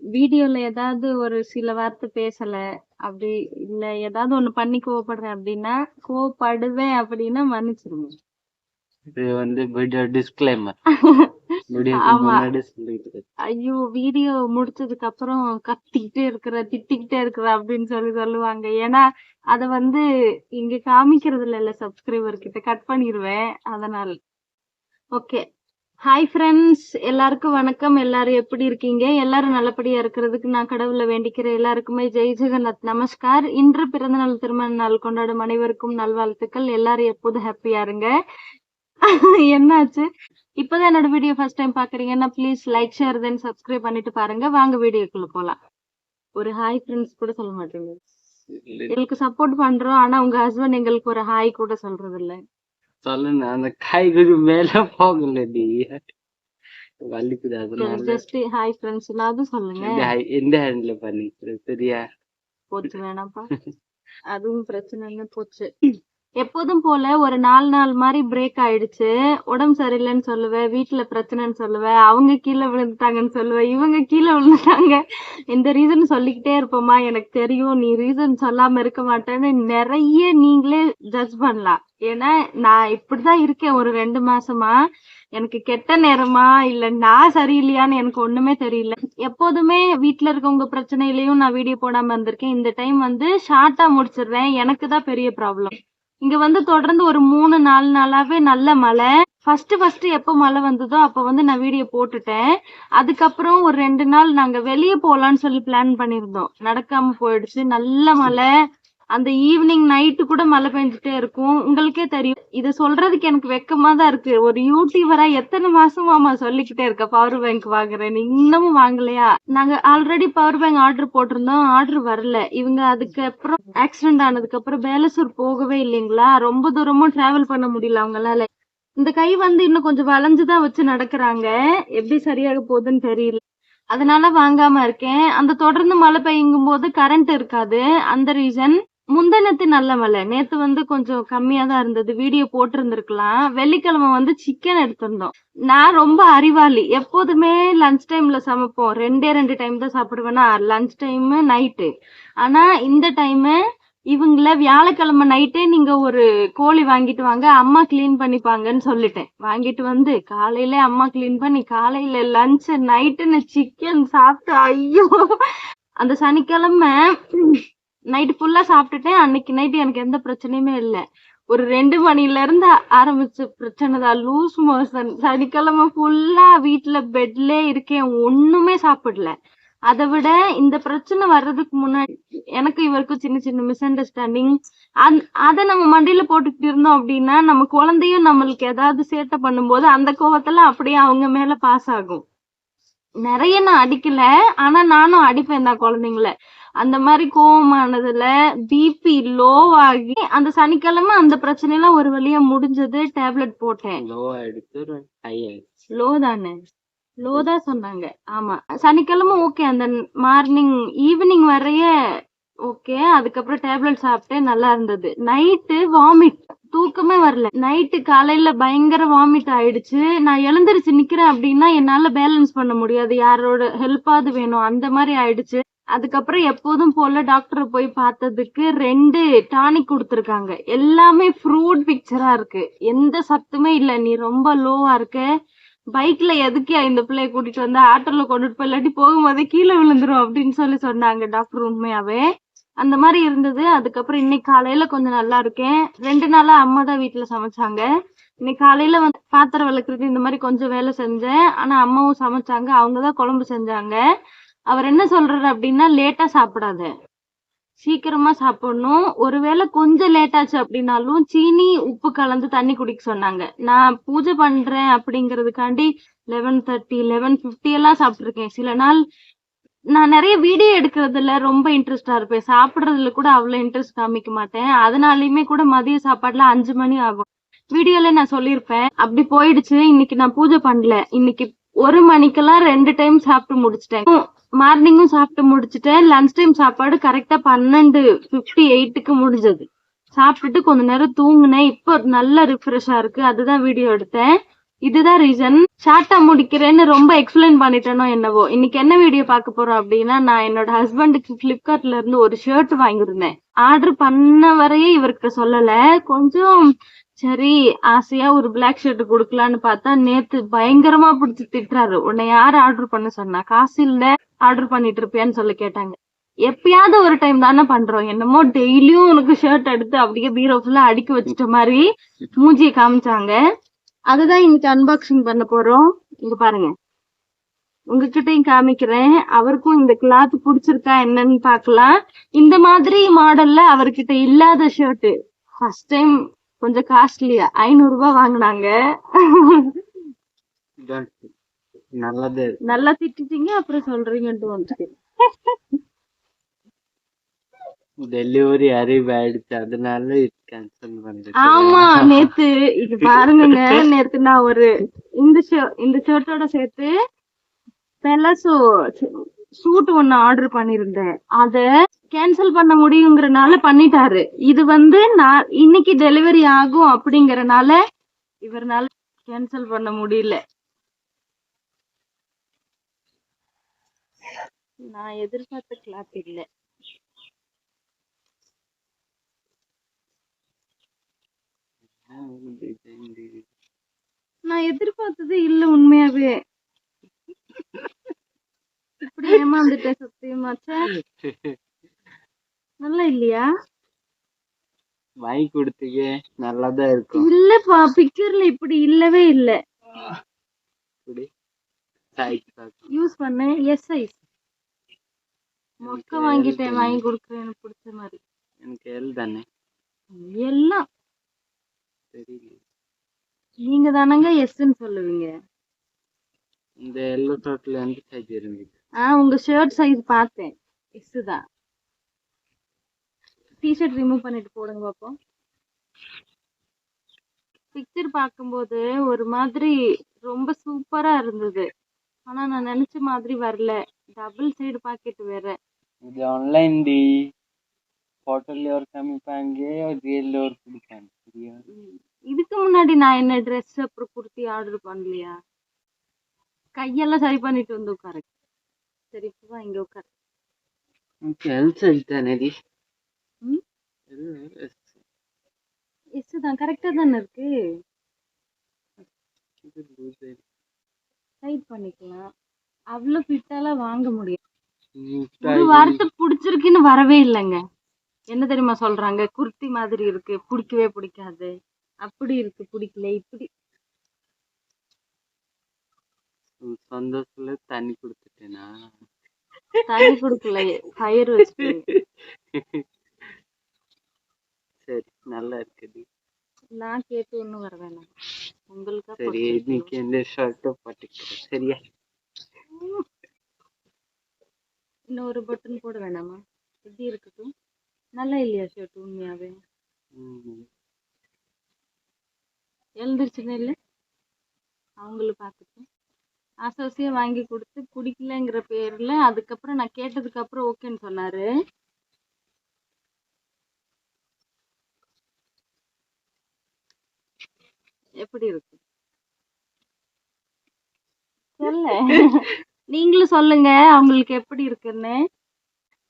வீடியோல ஏதாவது ஒரு சில வார்த்தை பேசல அப்படி இல்ல ஏதாவது ஒண்ணு பண்ணி கோவப்படுறேன் அப்படின்னா கோவப்படுவேன் அப்படின்னா மன்னிச்சிருங்க. இது வந்து வீடியோ டிஸ்க்ளைமர். வீடியோக்கு ஆமா. முன்னாடி சொல்லிட்டு ஐயோ வீடியோ முடிச்சதுக்கு அப்புறம் கத்திக்கிட்டே இருக்கிற திட்டிக்கிட்டே இருக்கிற அப்படின்னு சொல்லுவாங்க. ஏன்னா அத வந்து இங்க காமிக்கிறதுல இல்ல சப்ஸ்கிரைபர் கிட்ட கட் பண்ணிடுவேன் அதனால. ஓகே. ஹாய் ஃப்ரெண்ட்ஸ், எல்லாருக்கும் வணக்கம். எல்லாரும் எப்படி இருக்கீங்க? எல்லாரும் நல்லபடியா இருக்கிறதுக்கு நான் கடவுளை வேண்டிக்கிறேன். எல்லாருக்குமே ஜெய் ஜெகநாத் நமஸ்கார். இன்று பிறந்தநாள் திருமண நாள் கொண்டாடும் அனைவருக்கும் நல்வாழ்த்துக்கள். எல்லாரும் எப்போதும் ஹாப்பியா இருங்க. என்னாச்சு? இப்பதான் என்னோட வீடியோ ஃபர்ஸ்ட் டைம் பாக்குறீங்கன்னா please like share then subscribe பண்ணிட்டு பாருங்க. வாங்க வீடியோக்குள்ள போலாம். ஒரு ஹாய் ஃப்ரெண்ட்ஸ் கூட சொல்ல மாட்டீங்க. எங்களுக்கு சப்போர்ட் பண்றோம், ஆனா உங்க ஹஸ்பண்ட் எங்களுக்கு ஒரு ஹாய் கூட சொல்றது இல்ல. சொல்லுங்க. அந்த காய்கறி மேல போகல நீ வலிக்குது. அதனால ஜஸ்ட் ஹாய் ஃப்ரெண்ட்ஸ்னாவது சொல்லுங்க. எந்த ஹேண்ட்ல பண்ணிக்கிறேன் சரியா? போச்சு வேணாப்பா. அதுவும் பிரச்சனைன்னு போச்சு. எப்போதும் போல ஒரு 4 நாள் மாதிரி பிரேக் ஆயிடுச்சு. உடம்பு சரியில்லைன்னு சொல்லுவேன், வீட்டுல பிரச்சனைன்னு சொல்லுவேன், அவங்க கீழே விழுந்துட்டாங்கன்னு சொல்லுவேன், இவங்க கீழே விழுந்துட்டாங்க. இந்த ரீசன் சொல்லிக்கிட்டே இருப்போமா? எனக்கு தெரியும் நீ ரீசன் சொல்லாம இருக்க மாட்டேன்னு நிறைய நீங்களே ஜட்ஜ் பண்ணலாம். ஏன்னா நான் இப்படிதான் இருக்கேன் ஒரு 2 மாசமா. எனக்கு கெட்ட நேரமா இல்ல நான் சரியில்லையான்னு எனக்கு ஒண்ணுமே தெரியல. எப்போதுமே வீட்டுல இருக்கவங்க பிரச்சனையிலயும் நான் வீடியோ போடாம இருந்திருக்கேன். இந்த டைம் வந்து ஷார்ட்டா முடிச்சிடுறேன். எனக்கு தான் பெரிய ப்ராப்ளம். இங்க வந்து தொடர்ந்து ஒரு 3-4 நாளாவே நல்ல மழை. ஃபர்ஸ்ட் எப்போ மழை வந்ததோ அப்ப வந்து நான் வீடியோ போட்டுட்டேன். அதுக்கப்புறம் ஒரு 2 நாள் நாங்க வெளியே போலான்னு சொல்லி பிளான் பண்ணிருந்தோம். நடக்காம போயிடுச்சு. நல்ல மழை. அந்த ஈவினிங் நைட்டு கூட மழை பெஞ்சுட்டே இருக்கும். உங்களுக்கே தெரியும். இத சொல்றதுக்கு எனக்கு வெக்கமா தான் இருக்கு. ஒரு யூடியூபரா எத்தனை மாசமாமா சொல்லிக்கிட்டே இருக்க பவர் பேங்க் வாங்குறேன்னு, இன்னமும் வாங்கலையா? நாங்க ஆல்ரெடி பவர் பேங்க் ஆர்டர் போட்டிருந்தோம். ஆர்டர் வரல. இவங்க அதுக்கப்புறம் ஆக்சிடென்ட் ஆனதுக்கு அப்புறம் பேலசூர் போகவே இல்லைங்களா? ரொம்ப தூரமும் டிராவல் பண்ண முடியல அவங்களால. இந்த கை வந்து இன்னும் கொஞ்சம் வளைஞ்சுதான் வச்சு நடக்கிறாங்க. எப்படி சரியாக போகுதுன்னு தெரியல. அதனால வாங்காம இருக்கேன். அந்த தொடர்ந்து மழை பெய்யும் போது கரண்ட் இருக்காது. அந்த ரீசன். முந்தனத்து நல்ல மழை. நேத்து வந்து கொஞ்சம் கம்மியா தான் இருந்தது. வீடியோ போட்டிருந்திருக்கலாம். வெள்ளிக்கிழமை வந்து சிக்கன் எடுத்திருந்தோம். நான் ரொம்ப அறிவாளி. எப்போதுமே லஞ்ச் டைம்ல சமைப்போம். 2 டைம் தான் சாப்பிடுவேன்னா, லஞ்ச் டைம் நைட்டு. ஆனா இந்த டைம் இவங்கள வியாழக்கிழமை நைட்டே நீங்க ஒரு கோழி வாங்கிட்டு வாங்க, அம்மா கிளீன் பண்ணிப்பாங்கன்னு சொல்லிட்டேன். வாங்கிட்டு வந்து காலையில அம்மா கிளீன் பண்ணி காலையில லஞ்ச் நைட்டுன்னு சிக்கன் சாப்பிட்டு ஐயோ! அந்த சனிக்கிழமை நைட் ஃபுல்லா சாப்பிட்டுட்டேன். அன்னைக்கு நைட் எனக்கு எந்த பிரச்சனையுமே இல்ல. ஒரு 2 மணில இருந்து ஆரம்பிச்ச பிரச்சனை தான். Loose motion. சனிக்கிழமை ஃபுல்லா வீட்டுல பெட்லயே இருக்கேன். ஒண்ணுமே சாப்பிடல. அதை விட இந்த பிரச்சனை வர்றதுக்கு முன்னாடி எனக்கு இவருக்கும் சின்ன சின்ன மிஸ் அண்டர்ஸ்டாண்டிங். அதை நம்ம மண்டியில போட்டுக்கிட்டு இருந்தோம் அப்படின்னா நம்ம குழந்தையும் நம்மளுக்கு ஏதாவது சேட்டை பண்ணும்போது அந்த கோவத்துல அப்படியே அவங்க மேல பாஸ் ஆகும். நிறைய நான் அடிக்கல, ஆனா நானும் அடிப்பேன் தான் குழந்தைங்கள. அந்த மாதிரி கோவமானதுல பிபி லோ ஆகி அந்த சனிக்கிழமை அந்த பிரச்சனை எல்லாம் ஒரு வழியா முடிஞ்சது. டேப்லெட் போட்டேன். லோ தானே? லோ தான் சொன்னாங்க. ஆமா, சனிக்கிழமை ஓகே. அந்த மார்னிங் ஈவினிங் வரைய ஓகே. அதுக்கப்புறம் டேப்லெட் சாப்பிட்டேன், நல்லா இருந்தது. நைட்டு வாமிட், தூக்கமே வரல. நைட்டு காலையில பயங்கர வாமிட் ஆயிடுச்சு. நான் எழுந்திருச்சு நிக்கிறேன் அப்படின்னா என்னால பேலன்ஸ் பண்ண முடியாது. யாரோட ஹெல்ப்பாவது வேணும். அந்த மாதிரி ஆயிடுச்சு. அதுக்கப்புறம் எப்போதும் போல டாக்டரை போய் பார்த்ததுக்கு 2 டானிக் கொடுத்துருக்காங்க. எல்லாமே ஃப்ரூட் பிக்சரா இருக்கு. எந்த சத்துமே இல்ல. நீ ரொம்ப லோவா இருக்க, பைக்ல எதுக்கு இந்த பிள்ளைய கூட்டிட்டு வந்தா, ஆட்டோல கொண்டுட்டு போய் இல்லாட்டி போகும்போதே கீழே விழுந்துரும் அப்படின்னு சொல்லி சொன்னாங்க டாக்டர். உண்மையாவே அந்த மாதிரி இருந்தது. அதுக்கப்புறம் இன்னைக்கு காலையில கொஞ்சம் நல்லா இருக்கேன். 2 நாளா அம்மா தான் வீட்டுல சமைச்சாங்க. இன்னைக்கு காலையில வந்து பாத்திரம் விளக்குறது இந்த மாதிரி கொஞ்சம் வேலை செஞ்சேன். ஆனா அம்மாவும் சமைச்சாங்க. அவங்கதான் குழம்பு செஞ்சாங்க. அவர் என்ன சொல்றாரு அப்படின்னா, லேட்டா சாப்பிடாத, சீக்கிரமா சாப்பிடணும். ஒருவேளை கொஞ்சம் லேட் ஆச்சு அப்படின்னாலும் சீனி உப்பு கலந்து தண்ணி குடிக்க சொன்னாங்க. நான் பூஜை பண்றேன் அப்படிங்கறதுக்காண்டி 11:30 11:50 எல்லாம் சாப்பிட்டுருக்கேன். சில நாள் நான் நிறைய வீடியோ எடுக்கிறதுல ரொம்ப இன்ட்ரெஸ்டா இருப்பேன். சாப்பிடுறதுல கூட அவ்வளவு இன்ட்ரெஸ்ட் காமிக்க மாட்டேன். அதனாலயுமே கூட மதிய சாப்பாடுல 5 மணி ஆகும். வீடியோல நான் சொல்லியிருப்பேன். அப்படி போயிடுச்சு. இன்னைக்கு நான் பூஜை பண்ணல. இன்னைக்கு 1 மணிக்கெல்லாம் 2 டைம் சாப்பிட்டு முடிச்சிட்டேன். மார்னிங்கும் சாப்பிட்டு முடிச்சிட்டேன். லஞ்ச் டைம் சாப்பாடு கரெக்டா 12:58க்கு முடிஞ்சது. சாப்பிட்டுட்டு கொஞ்ச நேரம் தூங்குனேன். இப்போ நல்ல ரிஃப்ரெஷ்ஷா இருக்கு. அதுதான் வீடியோ எடுத்தேன். இதுதான் ரீசன். ஷார்ட்டா முடிக்கிறேன்னு ரொம்ப எக்ஸ்பிளைன் பண்ணிட்டேனோ என்னவோ. இன்னைக்கு என்ன வீடியோ பார்க்க போறோம் அப்படின்னா, நான் என்னோட ஹஸ்பண்டுக்கு பிளிப்கார்ட்ல இருந்து ஒரு ஷர்ட் வாங்கியிருந்தேன். ஆர்டர் பண்ண வரையே இவர்கிட்ட சொல்லல. கொஞ்சம் சரி ஆசையா ஒரு பிளாக் ஷர்ட் கொடுக்கலான்னு பார்த்தா நேத்து பயங்கரமா பிடிச்சி திட்டுறாரு. உன்னை யார் ஆர்டர் பண்ண சொன்னா? காசு இல்ல ஆர்டர் பண்ணிட்டு இருப்பியான்னு சொல்லி கேட்டாங்க. எப்பயாவது ஒரு டைம் தானே பண்றோம். என்னமோ டெய்லியும் உனக்கு ஷர்ட் எடுத்து அப்படியே பீரோ ஃபுல்லா அடுக்கி வச்சுட்ட மாதிரி மூஞ்சியை காமிச்சாங்க. அதுதான் இன்னைக்கு அன்பாக்சிங் பண்ண போறோம். இங்க பாருங்க, உங்ககிட்டயும் காமிக்கிறேன். அவருக்கும் இந்த கிளாத் பிடிச்சிருக்கா என்னன்னு பார்க்கலாம். இந்த மாதிரி மாடல்ல அவர்கிட்ட இல்லாத ஷர்ட் ஃபர்ஸ்ட் டைம் கொஞ்சம் காஸ்ட்லியா 500 ரூபாய் வாங்கினாங்க. நல்லது. நல்லா திட்டிட்டீங்க, அப்புறம் சொல்றீங்கன்ட்டு வந்துட்டு. டெலிவரி அரைவ் ஆயிடுச்சு, அதனால கேன்சல் பண்ணிட்டேன். ஆமா, நேத்து இது பாருங்க, நேத்து நான் ஒரு இந்த ஷர்ட்டோட சேர்த்து பெலசோ சூட் ஒண்ணு ஆர்டர் பண்ணிருந்தேன். அத கேன்சல் பண்ண முடியுங்கிறனால பண்ணிட்டாரு. இது நான் இன்னைக்கு டெலிவரி ஆகும் அப்படிங்கறனால இவர்னால கேன்சல் பண்ண முடியல. நான் எதிர்பார்த்த கிளாத் இல்ல. நான் எதிர்பார்த்தது இல்ல உண்மையாவே. இப்படி ஏமாந்துட்டேன் சத்தியமாச்சா. நல்லா இல்லையா? வாங்கி கொடுத்தீங்க, நல்லாதான் இருக்கும். இல்லப்பா, பிக்சர்ல இப்படி இல்லவே இல்ல. யூஸ் பண்ண எஸ் சைஸ் மொக்க வாங்கிட்டேன். வாங்கி கொடுக்குறேன் எனக்கு பிடிச்ச மாதிரி. எனக்கு எல் தானே எல்லாம் தெரியல. நீங்க தானங்க எஸ்ன்னு சொல்லுவீங்க. இந்த எல்லோ ஷர்ட்ல எந்த சைஸ் இருந்துச்சு? உங்க ஷர்ட் சைஸ் பார்த்தேன், எஸ் தான். டிஷர்ட் ரிமூவ் பண்ணிட்டு போடுங்க பாப்போம். பிக்சர் பார்க்கும்போது ஒரு மாதிரி ரொம்ப சூப்பரா இருந்தது. ஆனா நான் நினைச்ச மாதிரி வரல. டபுள் சைடு பாக்கெட் வேற. இது ஆன்லைன் டி போட்டோல ஒரு காமிப்பாங்க, ரியல்ல ஒரு கொடுப்பாங்க. சரியா? இதுக்கு முன்னாடி நான் என்ன ட்ரெஸ் அப்புறம் குர்த்தி ஆர்டர் பண்ணலையா? கையெல்லாம் சரி பண்ணிட்டு வந்து உட்காரு. சரி, இப்பதான் இங்க உட்காரு. எல் சைஸ் தானே டி? எஸ் தான், கரெக்டா தானே இருக்கு. டைட் பண்ணிக்கலாம். அவ்வளவு ஃபிட்டாலாம் வாங்க முடியும். ஒரு வாரத்தை பிடிச்சிருக்குன்னு வரவே இல்லைங்க. என்ன தெரியுமா சொல்றாங்க? குர்த்தி மாதிரி இருக்கு, பிடிக்கவே பிடிக்காது, அப்படி இருக்கு, பிடிக்கல, இப்படி. சந்தோஷத்துல தண்ணி குடுத்துட்டேனா? தண்ணி குடுக்கல, ஃபயர் வச்சு. சரி, நல்லா இருக்குது. நான் கேட்டு ஒண்ணும் வர வேணாம், உங்களுக்கு. சரி, இன்னைக்கு இந்த ஷர்ட் போட்டுக்கிறேன். சரியா? இன்னும் ஒரு பட்டன் போட வேணாமா? எப்படி இருக்கட்டும். நல்லா இல்லையா ஷர்ட் உண்மையாவே? எழுந்திருச்சுன்னு இல்லை அவங்களுக்கு பார்த்துட்டு ஆசையா வாங்கி கொடுத்து பிடிக்கலங்கிற பேர்ல அதுக்கப்புறம் நான் கேட்டதுக்கு அப்புறம் ஓகேன்னு சொன்னாரு. எப்படி இருக்கு சொல்ல? நீங்களும் சொல்லுங்க அவங்களுக்கு எப்படி இருக்குன்னு.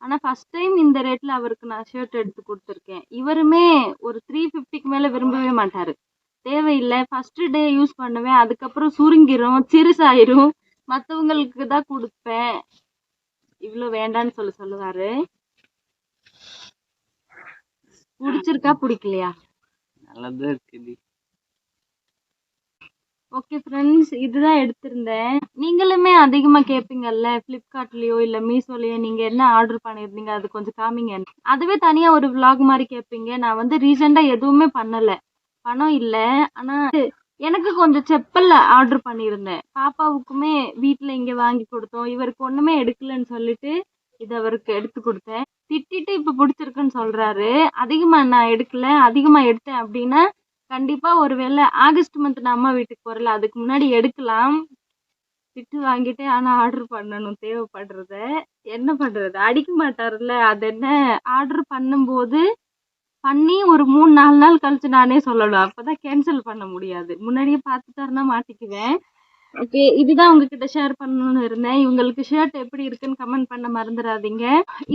ஆனா ஃபர்ஸ்ட் டைம் இந்த ரேட்ல அவருக்கு நான் ஷர்ட் எடுத்து கொடுத்துருக்கேன். இவருமே ஒரு 350க்கு மேல விரும்பவே மாட்டாரு. தேவையில்லை, ஃபர்ஸ்ட் டே யூஸ் பண்ணுவேன், அதுக்கப்புறம் சுருங்கிரும், சிறுசாயிரும், மற்றவங்களுக்கு தான் கொடுப்பேன், இவ்வளோ வேண்டான்னு சொல்லுவாரு. பிடிச்சிருக்கா பிடிக்கலையா? நல்லாதான் இருக்குது. ஓகே ஃப்ரெண்ட்ஸ், இதுதான் எடுத்திருந்தேன். நீங்களுமே அதிகமா கேட்பீங்கல்ல ஃப்ளிப்கார்ட்லயோ இல்ல மீஷோலயோ, நீங்க என்ன ஆர்டர் பண்ணியிருந்தீங்க அது கொஞ்சம் காமிங்க. அதுவே தனியா ஒரு விளாக் மாதிரி கேட்பீங்க. நான் ரீசெண்டா எதுவுமே பண்ணல, பணம் இல்ல. ஆனா எனக்கு கொஞ்சம் செப்பல் ஆர்டர் பண்ணியிருந்தேன். பாப்பாவுக்குமே வீட்டுல இங்க வாங்கி கொடுத்தோம். இவருக்கு ஒண்ணுமே எடுக்கலன்னு சொல்லிட்டு இது அவருக்கு எடுத்து கொடுத்தேன். திட்டிட்டு இப்ப பிடிச்சிருக்குன்னு சொல்றாரு. அதிகமா நான் எடுக்கல, அதிகமா எடுத்தேன் அப்படின்னா கண்டிப்பா ஒருவேளை ஆகஸ்ட் மந்த் நான் அம்மா வீட்டுக்கு போறல, அதுக்கு முன்னாடி எடுக்கலாம். திட்டு வாங்கிட்டு ஆனா ஆர்டர் பண்ணணும் தேவைப்படுறத. என்ன பண்றது, அடிக்க மாட்டாருல்ல. அது என்ன, ஆர்டர் பண்ணும்போது பண்ணி ஒரு 3-4 நாள் கழிச்சு நானே சொல்லணும். அப்பதான் கேன்சல் பண்ண முடியாது. முன்னாடியே பார்த்துட்டாருன்னா மாட்டிக்குவேன். ஓகே, இதுதான் உங்ககிட்ட ஷேர் பண்ணணும்னு இருந்தேன். இவங்களுக்கு ஷர்ட் எப்படி இருக்குன்னு கமெண்ட் பண்ண மறந்துடாதீங்க.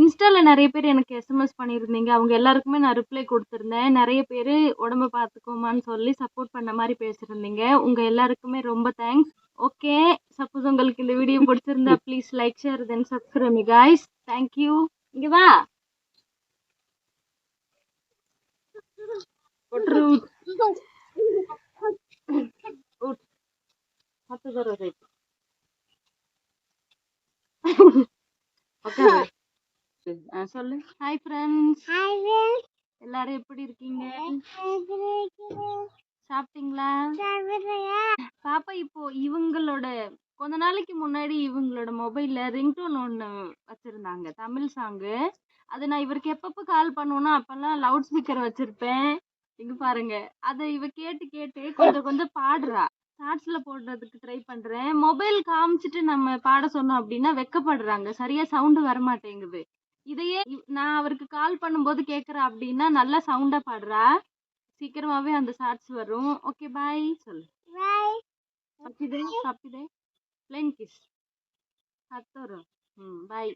இன்ஸ்டால நிறைய பேர் எனக்கு எஸ்எம்எஸ் பண்ணியிருந்தீங்க. அவங்க எல்லாருக்குமே நான் ரிப்ளை கொடுத்துருந்தேன். நிறைய பேர் உடம்ப பார்த்துக்கோமான்னு சொல்லி சப்போர்ட் பண்ண மாதிரி பேசியிருந்தீங்க. உங்க எல்லாருக்குமே ரொம்ப தேங்க்ஸ். ஓகே, சப்போஸ் உங்களுக்கு இந்த வீடியோ பிடிச்சிருந்தா please like share then subscribe me guys. Thank you. இங்க வா கொட்ரு. உட். 10 தடவை ரைட். உட்காரு. சொல்லு. Hi friends. எல்லாரும் எப்படி இருக்கீங்க? சாப்பிட்டீங்களா? பாப்பா இப்போ இவங்களோட கொஞ்ச நாளைக்கு முன்னாடி இவங்களோட மொபைல்ல ரிங்டோன் ஒன்று வச்சிருந்தாங்க, தமிழ் சாங்கு. அது நான் இவருக்கு எப்பப்போ கால் பண்ணுவேனோ அப்பெல்லாம் லவுட் ஸ்பீக்கர் வச்சிருப்பேன். இங்க பாருங்க, அதை இவ கேட்டு கேட்டு கொஞ்சம் கொஞ்சம் பாடுறா. ஷார்ட்ஸ்ல போடுறதுக்கு ட்ரை பண்றேன். மொபைல் காமிச்சிட்டு நம்ம பாட சொன்னோம் அப்படின்னா வெக்கப்படுறாங்க, சரியா சவுண்டு வர மாட்டேங்குது. இதையே நான் அவருக்கு கால் பண்ணும்போது கேட்குறா அப்படின்னா நல்லா சவுண்டா பாடுறா. சீக்கிரமாவே அந்த ஷார்ட்ஸ் வரும். ஓகே பாய் சொல்லு. पप्पी दे, पप्पी दे, प्लेन किस हाथ तो रो। बाय।